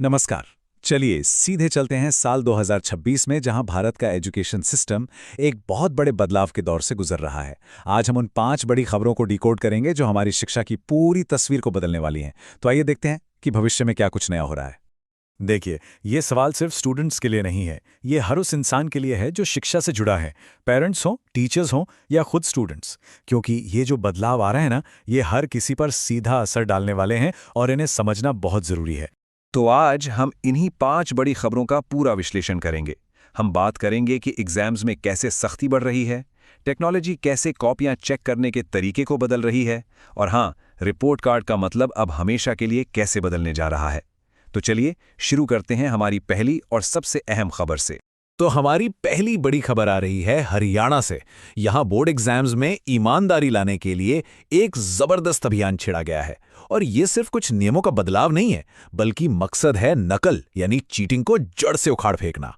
नमस्कार। चलिए सीधे चलते हैं साल 2026 में, जहां भारत का एजुकेशन सिस्टम एक बहुत बड़े बदलाव के दौर से गुजर रहा है। आज हम उन 5 बड़ी खबरों को डिकोड करेंगे जो हमारी शिक्षा की पूरी तस्वीर को बदलने वाली हैं। तो आइए देखते हैं कि भविष्य में क्या कुछ नया हो रहा है। देखिए, ये सवाल सिर्फ स्टूडेंट्स के लिए नहीं है। ये हर उस इंसान के लिए है जो शिक्षा से जुड़ा है, पेरेंट्स हों, टीचर्स हों या खुद स्टूडेंट्स। क्योंकि ये जो बदलाव आ रहे हैं ना, ये हर किसी पर सीधा असर डालने वाले हैं और इन्हें समझना बहुत ज़रूरी है। तो आज हम इन्हीं 5 बड़ी खबरों का पूरा विश्लेषण करेंगे। हम बात करेंगे कि एग्जाम्स में कैसे सख्ती बढ़ रही है, टेक्नोलॉजी कैसे कॉपियां चेक करने के तरीके को बदल रही है, और हाँ, रिपोर्ट कार्ड का मतलब अब हमेशा के लिए कैसे बदलने जा रहा है। तो चलिए शुरू करते हैं हमारी पहली और सबसे अहम खबर से। तो हमारी पहली बड़ी खबर आ रही है हरियाणा से। यहाँ बोर्ड एग्जाम्स में ईमानदारी लाने के लिए एक जबरदस्त अभियान छिड़ा गया है। और ये सिर्फ कुछ नियमों का बदलाव नहीं है, बल्कि मकसद है नकल यानी चीटिंग को जड़ से उखाड़ फेंकना।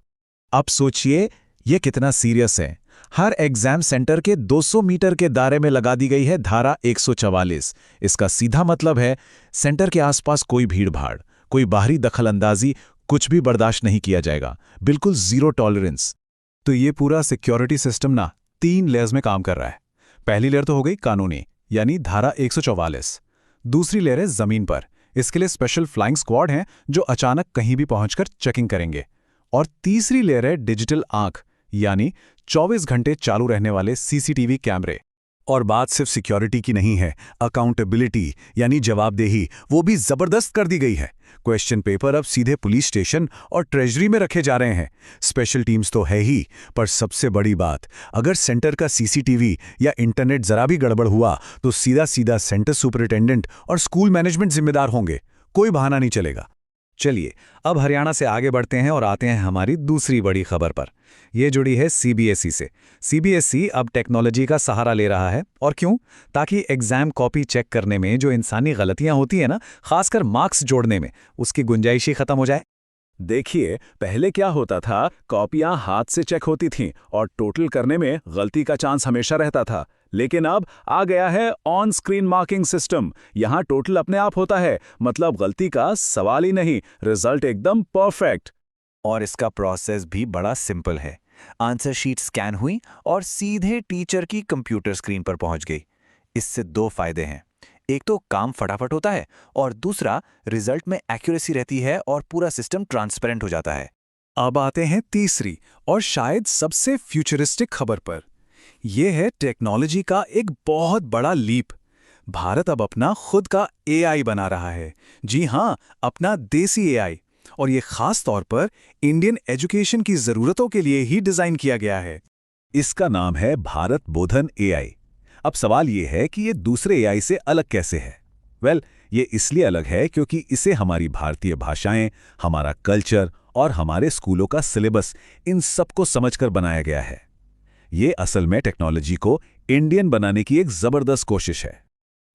अब सोचिए ये कितना सीरियस है। हर एग्जाम सेंटर के 200 मीटर के दायरे में लगा दी गई है धारा 144। इसका सीधा मतलब है सेंटर के आसपास कोई भीड़-भाड़, कोई बाहरी दखलंदाजी, कुछ भी बर्दाश्त नहीं किया जाएगा। बिल्कुल जीरो टॉलरेंस। तो ये पूरा सिक्योरिटी सिस्टम ना 3 लेयर्स में काम कर रहा है। पहली लेयर तो हो गई कानूनी, यानी धारा 144। दूसरी लेयर है जमीन पर। इसके लिए स्पेशल फ्लाइंग स्क्वाड हैं जो अचानक कहीं भी पहुंचकर चेकिंग करेंगे। और तीसरी लेयर है डिजिटल आंख, यानी 24 घंटे चालू रहने वाले सीसीटीवी कैमरे। और बात सिर्फ सिक्योरिटी की नहीं है, अकाउंटेबिलिटी यानी जवाबदेही वो भी जबरदस्त कर दी गई है। क्वेश्चन पेपर अब सीधे पुलिस स्टेशन और ट्रेजरी में रखे जा रहे हैं। स्पेशल टीम्स तो है ही, पर सबसे बड़ी बात, अगर सेंटर का सीसीटीवी या इंटरनेट जरा भी गड़बड़ हुआ तो सीधा सीधा सेंटर सुपरिटेंडेंट और स्कूल मैनेजमेंट जिम्मेदार होंगे। कोई बहाना नहीं चलेगा। चलिए अब हरियाणा से आगे बढ़ते हैं और आते हैं हमारी दूसरी बड़ी खबर पर। यह जुड़ी है सीबीएसई से। सीबीएसई अब टेक्नोलॉजी का सहारा ले रहा है। और क्यों? ताकि एग्जाम कॉपी चेक करने में जो इंसानी गलतियां होती हैं ना, खासकर मार्क्स जोड़ने में, उसकी गुंजाइश ही खत्म हो जाए। देखिए, पहले क्या होता था, कॉपियां हाथ से चेक होती थीं और टोटल करने में गलती का चांस हमेशा रहता था। लेकिन अब आ गया है ऑन स्क्रीन मार्किंग सिस्टम। यहां टोटल अपने आप होता है, मतलब गलती का सवाल ही नहीं, रिजल्ट एकदम परफेक्ट। और इसका प्रोसेस भी बड़ा सिंपल है। आंसर शीट स्कैन हुई और सीधे टीचर की कंप्यूटर स्क्रीन पर पहुंच गई। इससे 2 फायदे हैं। एक तो काम फटाफट होता है और दूसरा रिजल्ट में एक्यूरेसी रहती है और पूरा सिस्टम ट्रांसपेरेंट हो जाता है। अब आते हैं तीसरी और शायद सबसे फ्यूचरिस्टिक खबर पर। यह है टेक्नोलॉजी का एक बहुत बड़ा लीप। भारत अब अपना खुद का एआई बना रहा है। जी हां, अपना देसी एआई। और ये खास तौर पर इंडियन एजुकेशन की जरूरतों के लिए ही डिजाइन किया गया है। इसका नाम है भारत बोधन एआई। अब सवाल ये है कि ये दूसरे एआई से अलग कैसे है? ये इसलिए अलग है क्योंकि इसे हमारी भारतीय भाषाएं, हमारा कल्चर और हमारे स्कूलों का सिलेबस, इन सबको समझकर बनाया गया है। ये असल में टेक्नोलॉजी को इंडियन बनाने की एक जबरदस्त कोशिश है।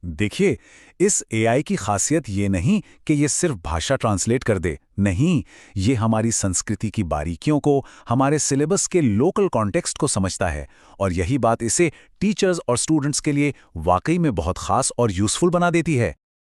देखिए, इस एआई की खासियत ये नहीं कि ये सिर्फ भाषा ट्रांसलेट कर दे। नहीं, ये हमारी संस्कृति की बारीकियों को, हमारे सिलेबस के लोकल कॉन्टेक्स्ट को समझता है। और यही बात इसे टीचर्स और स्टूडेंट्स के लिए वाकई में बहुत खास और यूजफुल बना देती है।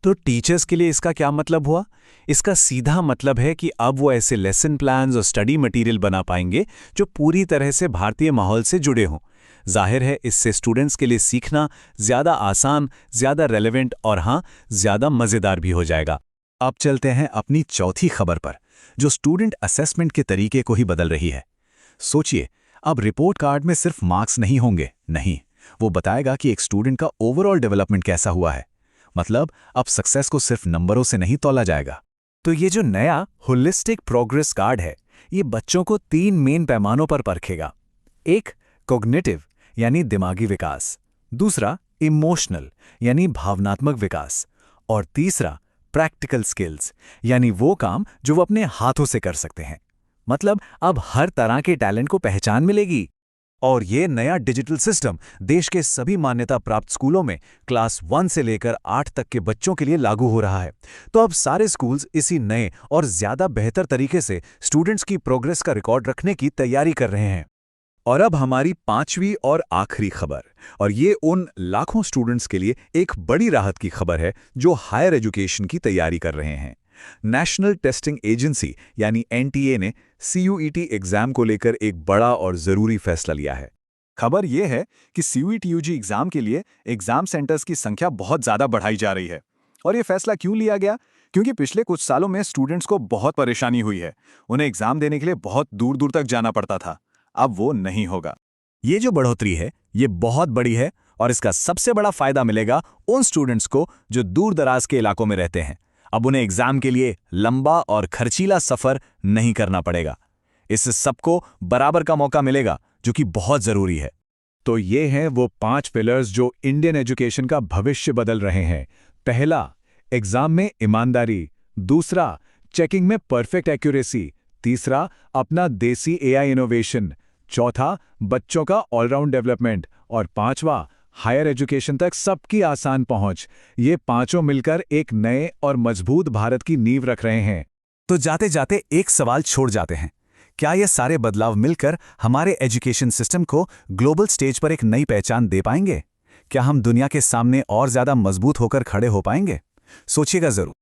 तो टीचर्स के लिए इसका क्या मतलब हुआ? इसका सीधा मतलब है कि अब वो ऐसे लेसन प्लान्स और स्टडी मटेरियल बना पाएंगे जो पूरी तरह से भारतीय माहौल से जुड़े हों। जाहिर है, इससे स्टूडेंट्स के लिए सीखना ज़्यादा आसान, ज़्यादा रेलेवेंट और हाँ, ज़्यादा मज़ेदार भी हो जाएगा। अब चलते हैं अपनी चौथी खबर पर, जो स्टूडेंट असेसमेंट के तरीके को ही बदल रही है। सोचिए, अब रिपोर्ट कार्ड में सिर्फ मार्क्स नहीं होंगे। नहीं, वो बताएगा कि एक स्टूडेंट का ओवरऑल डेवलपमेंट कैसा हुआ है। मतलब अब सक्सेस को सिर्फ नंबरों से नहीं तौला जाएगा। तो ये जो नया होलिस्टिक प्रोग्रेस कार्ड है, ये बच्चों को 3 मेन पैमानों पर परखेगा। एक, कॉग्निटिव यानी दिमागी विकास। दूसरा, इमोशनल यानी भावनात्मक विकास। और तीसरा, प्रैक्टिकल स्किल्स यानी वो काम जो वो अपने हाथों से कर सकते हैं। मतलब अब हर तरह के टैलेंट को पहचान मिलेगी। और ये नया डिजिटल सिस्टम देश के सभी मान्यता प्राप्त स्कूलों में क्लास 1 से लेकर 8 तक के बच्चों के लिए लागू हो रहा है। तो अब सारे स्कूल्स इसी नए और ज्यादा बेहतर तरीके से स्टूडेंट्स की प्रोग्रेस का रिकॉर्ड रखने की तैयारी कर रहे हैं। और अब हमारी 5वीं और आखिरी खबर, और ये उन लाखों स्टूडेंट्स के लिए एक बड़ी राहत की खबर है जो हायर एजुकेशन की तैयारी कर रहे हैं। नेशनल टेस्टिंग एजेंसी यानी एनटीए ने सीयूईटी एग्जाम को लेकर एक बड़ा और जरूरी फैसला लिया है। खबर यह है कि सीयूईटी-यूजी एग्जाम के लिए एग्जाम सेंटर्स की संख्या बहुत ज़्यादा बढ़ाई जा रही है। और ये फैसला क्यों लिया गया? क्योंकि पिछले कुछ सालों में स्टूडेंट्स को बहुत परेशानी हुई है। उन्हें एग्जाम देने के लिए बहुत दूर दूर तक जाना पड़ता था। अब वो नहीं होगा। ये जो बढ़ोतरी है ये बहुत बड़ी है और इसका सबसे बड़ा फायदा मिलेगा उन स्टूडेंट्स को जो दूर दराज के इलाकों में रहते हैं। अब उन्हें एग्जाम के लिए लंबा और खर्चीला सफर नहीं करना पड़ेगा। इससे सबको बराबर का मौका मिलेगा, जो कि बहुत जरूरी है। तो ये हैं वो 5 पिलर्स जो इंडियन एजुकेशन का भविष्य बदल रहे हैं। पहला, एग्जाम में ईमानदारी। दूसरा, चेकिंग में परफेक्ट एक्यूरेसी। तीसरा, अपना देसी एआई इनोवेशन। चौथा, बच्चों का ऑलराउंड डेवलपमेंट। और पांचवा, हायर एजुकेशन तक सबकी आसान पहुंच। ये पांचों मिलकर एक नए और मजबूत भारत की नींव रख रहे हैं। तो जाते जाते एक सवाल छोड़ जाते हैं, क्या ये सारे बदलाव मिलकर हमारे एजुकेशन सिस्टम को ग्लोबल स्टेज पर एक नई पहचान दे पाएंगे? क्या हम दुनिया के सामने और ज्यादा मजबूत होकर खड़े हो पाएंगे? सोचिएगा जरूर।